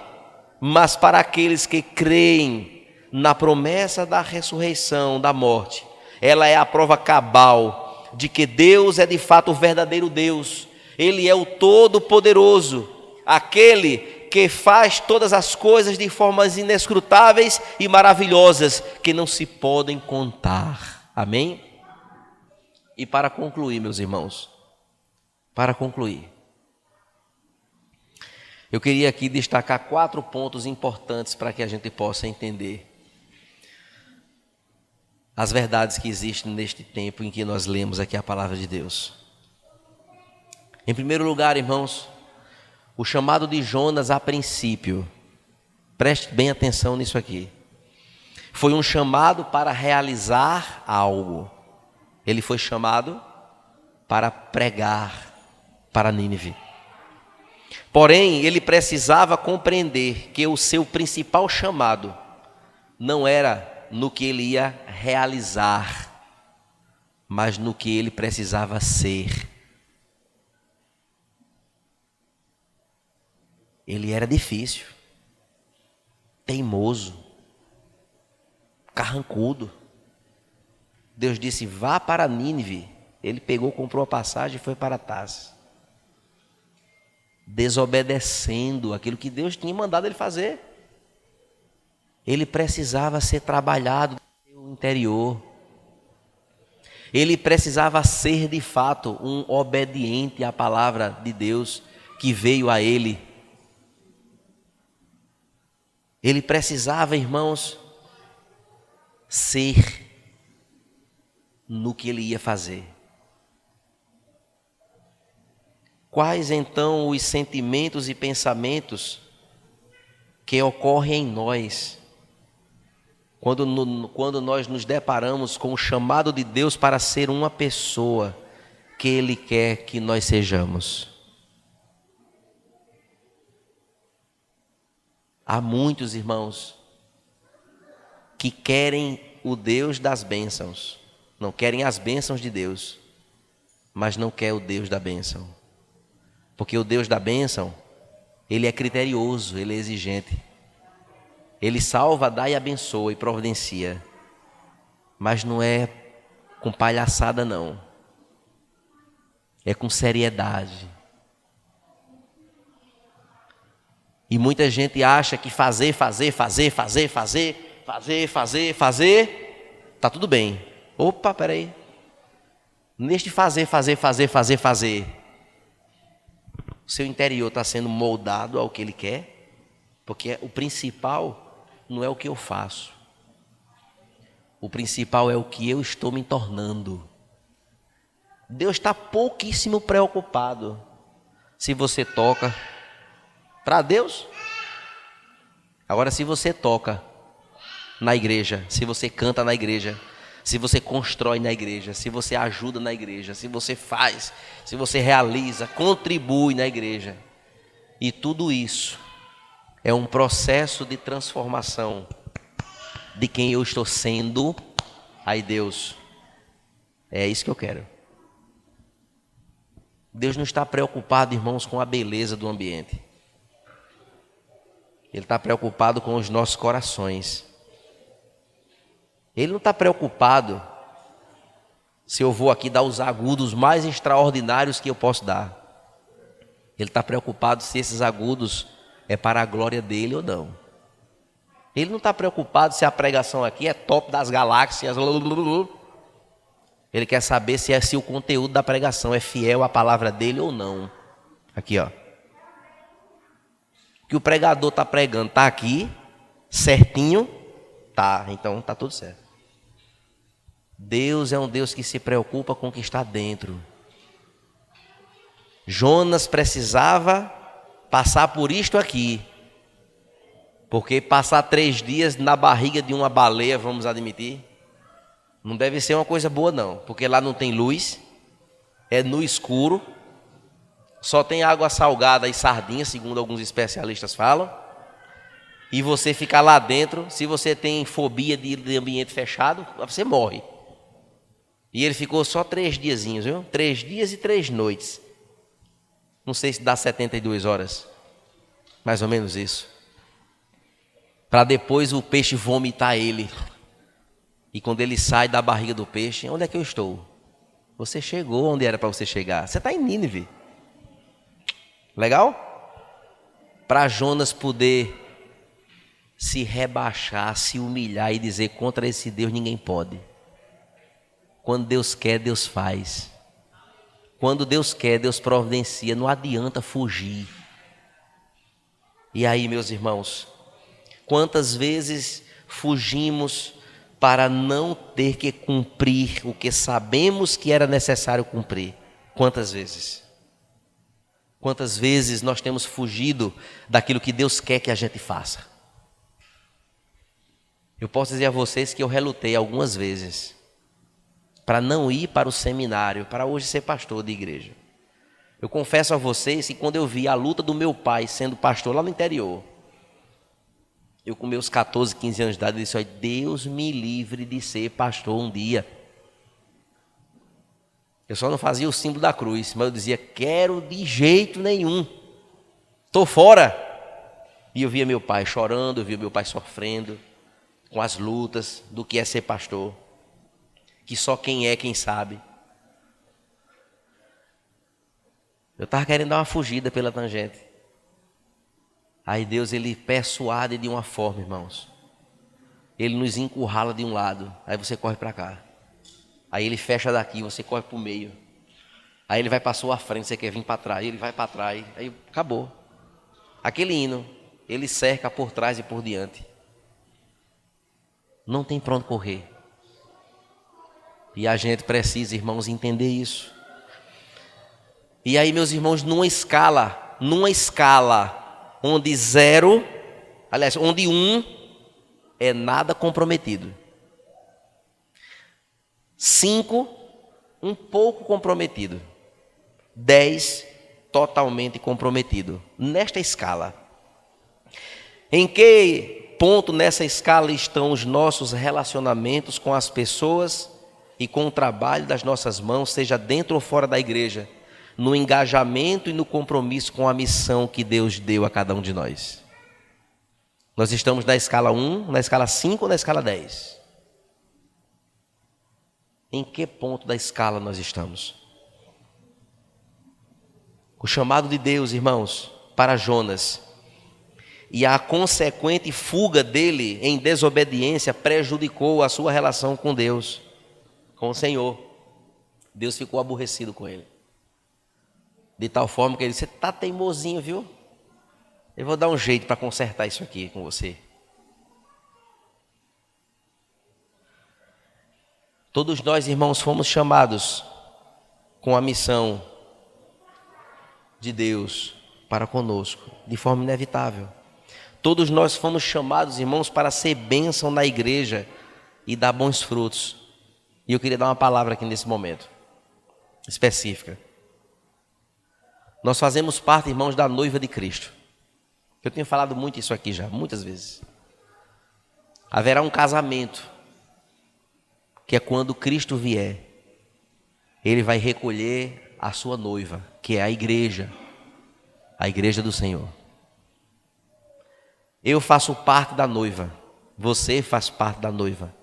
mas para aqueles que creem na promessa da ressurreição, da morte, ela é a prova cabal de que Deus é de fato o verdadeiro Deus. Ele é o Todo-Poderoso, aquele que faz todas as coisas de formas inescrutáveis e maravilhosas que não se podem contar. Amém? E para concluir, meus irmãos, eu queria aqui destacar 4 pontos importantes para que a gente possa entender as verdades que existem neste tempo em que nós lemos aqui a palavra de Deus. Em primeiro lugar, irmãos, o chamado de Jonas a princípio, preste bem atenção nisso aqui, foi um chamado para realizar algo. Ele foi chamado para pregar para Nínive. Porém, ele precisava compreender que o seu principal chamado não era no que ele ia realizar, mas no que ele precisava ser. Ele era difícil, teimoso, carrancudo. Deus disse: vá para Nínive. Ele pegou, comprou a passagem e foi para Tarsis, desobedecendo aquilo que Deus tinha mandado ele fazer. Ele precisava ser trabalhado no seu interior. Ele precisava ser de fato um obediente à palavra de Deus que veio a ele. Ele precisava, irmãos, ser no que ele ia fazer. Quais então os sentimentos e pensamentos que ocorrem em nós quando nós nos deparamos com o chamado de Deus para ser uma pessoa que Ele quer que nós sejamos? Há muitos irmãos que querem o Deus das bênçãos, não querem as bênçãos de Deus, mas não quer o Deus da bênção. Porque o Deus da bênção, Ele é criterioso, Ele é exigente. Ele salva, dá e abençoa e providencia. Mas não é com palhaçada não. É com seriedade. E muita gente acha que fazer, tá tudo bem. Opa, peraí. Neste fazer, o seu interior está sendo moldado ao que Ele quer, porque o principal não é o que eu faço. O principal é o que eu estou me tornando. Deus está pouquíssimo preocupado se você toca para Deus. Agora, se você toca na igreja, se você canta na igreja, se você constrói na igreja, se você ajuda na igreja, se você faz, se você realiza, contribui na igreja, e tudo isso é um processo de transformação de quem eu estou sendo. Aí Deus, é isso que eu quero. Deus não está preocupado, irmãos, com a beleza do ambiente. Ele está preocupado com os nossos corações. Ele não está preocupado se eu vou aqui dar os agudos mais extraordinários que eu posso dar. Ele está preocupado se esses agudos é para a glória dele ou não. Ele não está preocupado se a pregação aqui é top das galáxias. Ele quer saber se o conteúdo da pregação é fiel à palavra dele ou não. Aqui, ó. O que o pregador está pregando está aqui, certinho? Tá, então está tudo certo. Deus é um Deus que se preocupa com o que está dentro. Jonas precisava passar por isto aqui, porque passar 3 dias na barriga de uma baleia, vamos admitir, não deve ser uma coisa boa não, porque lá não tem luz, é no escuro, só tem água salgada e sardinha, segundo alguns especialistas falam, e você ficar lá dentro, se você tem fobia de ambiente fechado, você morre. E ele ficou só 3 diazinhos, viu? 3 dias e 3 noites. Não sei se dá 72 horas. Mais ou menos isso. Para depois o peixe vomitar ele. E quando ele sai da barriga do peixe, onde é que eu estou? Você chegou onde era para você chegar. Você está em Nínive. Legal? Para Jonas poder se rebaixar, se humilhar e dizer: contra esse Deus ninguém pode. Quando Deus quer, Deus faz. Quando Deus quer, Deus providencia. Não adianta fugir. E aí, meus irmãos, quantas vezes fugimos para não ter que cumprir o que sabemos que era necessário cumprir? Quantas vezes? Quantas vezes nós temos fugido daquilo que Deus quer que a gente faça? Eu posso dizer a vocês que eu relutei algumas vezes para não ir para o seminário, para hoje ser pastor de igreja. Eu confesso a vocês que quando eu vi a luta do meu pai sendo pastor lá no interior, eu com meus 14, 15 anos de idade, eu disse: olha, Deus me livre de ser pastor um dia. Eu só não fazia o símbolo da cruz, mas eu dizia: quero de jeito nenhum, estou fora. E eu via meu pai chorando, eu via meu pai sofrendo com as lutas do que é ser pastor, que só quem é quem sabe. Eu estava querendo dar uma fugida pela tangente. Aí Deus, ele persuade de uma forma, irmãos. Ele nos encurrala de um lado, aí você corre para cá. Aí ele fecha daqui, você corre para o meio. Aí ele vai para a sua frente, você quer vir para trás, ele vai para trás, aí acabou. Aquele hino, ele cerca por trás e por diante. Não tem para onde correr. E a gente precisa, irmãos, entender isso. E aí, meus irmãos, numa escala onde 0, aliás, onde 1 é nada comprometido. 5, um pouco comprometido. 10, totalmente comprometido. Nesta escala, Em que ponto nessa escala estão os nossos relacionamentos com as pessoas e com o trabalho das nossas mãos, seja dentro ou fora da igreja, no engajamento e no compromisso com a missão que Deus deu a cada um de nós? Nós estamos na escala 1, na escala 5 ou na escala 10? Em que ponto da escala nós estamos? O chamado de Deus, irmãos, para Jonas e a consequente fuga dele em desobediência prejudicou a sua relação com Deus, com o Senhor. Deus ficou aborrecido com ele, de tal forma que ele disse: você está teimosinho, viu? Eu vou dar um jeito para consertar isso aqui com você. Todos nós, irmãos, fomos chamados com a missão de Deus para conosco, de forma inevitável. Todos nós fomos chamados, irmãos, para ser bênção na igreja e dar bons frutos. E eu queria dar uma palavra aqui nesse momento, específica. Nós fazemos parte, irmãos, da noiva de Cristo. Eu tenho falado muito isso aqui já, muitas vezes. Haverá um casamento, que é quando Cristo vier, Ele vai recolher a sua noiva, que é a igreja do Senhor. Eu faço parte da noiva, você faz parte da noiva.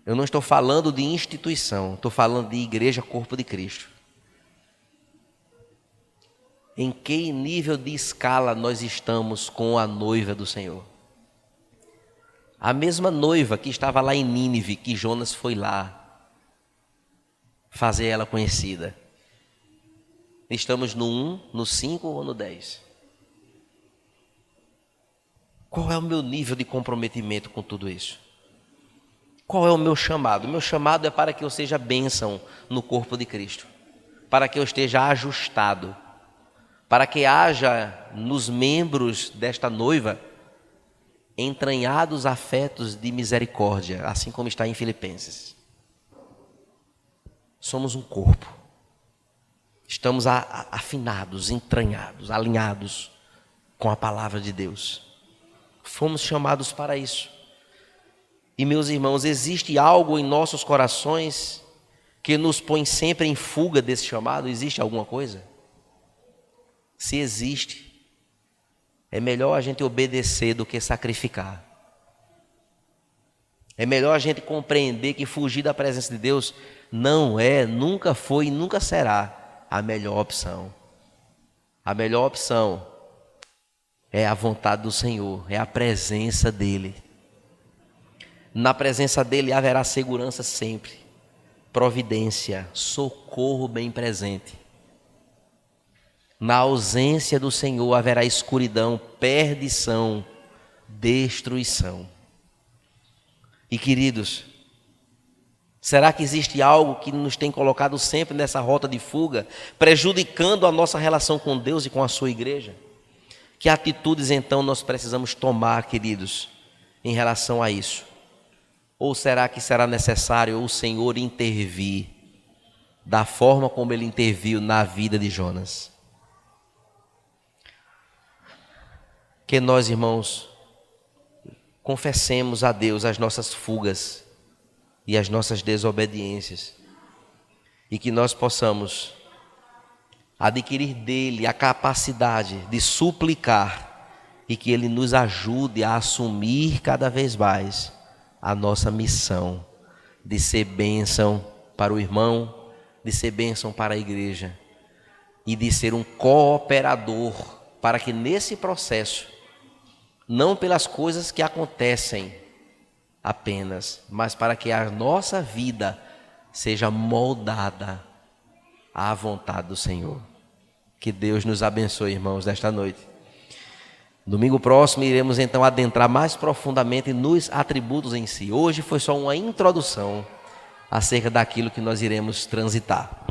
Eu não estou falando de instituição, estou falando de igreja, corpo de Cristo. Em que nível de escala nós estamos com a noiva do Senhor? A mesma noiva que estava lá em Nínive, que Jonas foi lá fazer ela conhecida. Estamos no 1, no 5 ou no 10? Qual é o meu nível de comprometimento com tudo isso? Qual é o meu chamado? O meu chamado é para que eu seja bênção no corpo de Cristo, para que eu esteja ajustado, para que haja nos membros desta noiva entranhados afetos de misericórdia, assim como está em Filipenses. Somos um corpo, estamos afinados, entranhados, alinhados com a palavra de Deus. Fomos chamados para isso. E, meus irmãos, existe algo em nossos corações que nos põe sempre em fuga desse chamado? Existe alguma coisa? Se existe, é melhor a gente obedecer do que sacrificar. É melhor a gente compreender que fugir da presença de Deus não é, nunca foi e nunca será a melhor opção. A melhor opção é a vontade do Senhor, é a presença dEle. Na presença dEle haverá segurança sempre, providência, socorro bem presente. Na ausência do Senhor haverá escuridão, perdição, destruição. E, queridos, será que existe algo que nos tem colocado sempre nessa rota de fuga, prejudicando a nossa relação com Deus e com a sua igreja? Que atitudes então nós precisamos tomar, queridos, em relação a isso? Ou será que será necessário o Senhor intervir da forma como Ele interviu na vida de Jonas? Que nós, irmãos, confessemos a Deus as nossas fugas e as nossas desobediências, e que nós possamos adquirir dele a capacidade de suplicar e que ele nos ajude a assumir cada vez mais a nossa missão de ser bênção para o irmão, de ser bênção para a igreja e de ser um cooperador para que nesse processo, não pelas coisas que acontecem apenas, mas para que a nossa vida seja moldada à vontade do Senhor. Que Deus nos abençoe, irmãos, nesta noite. Domingo próximo iremos então adentrar mais profundamente nos atributos em si. Hoje foi só uma introdução acerca daquilo que nós iremos transitar.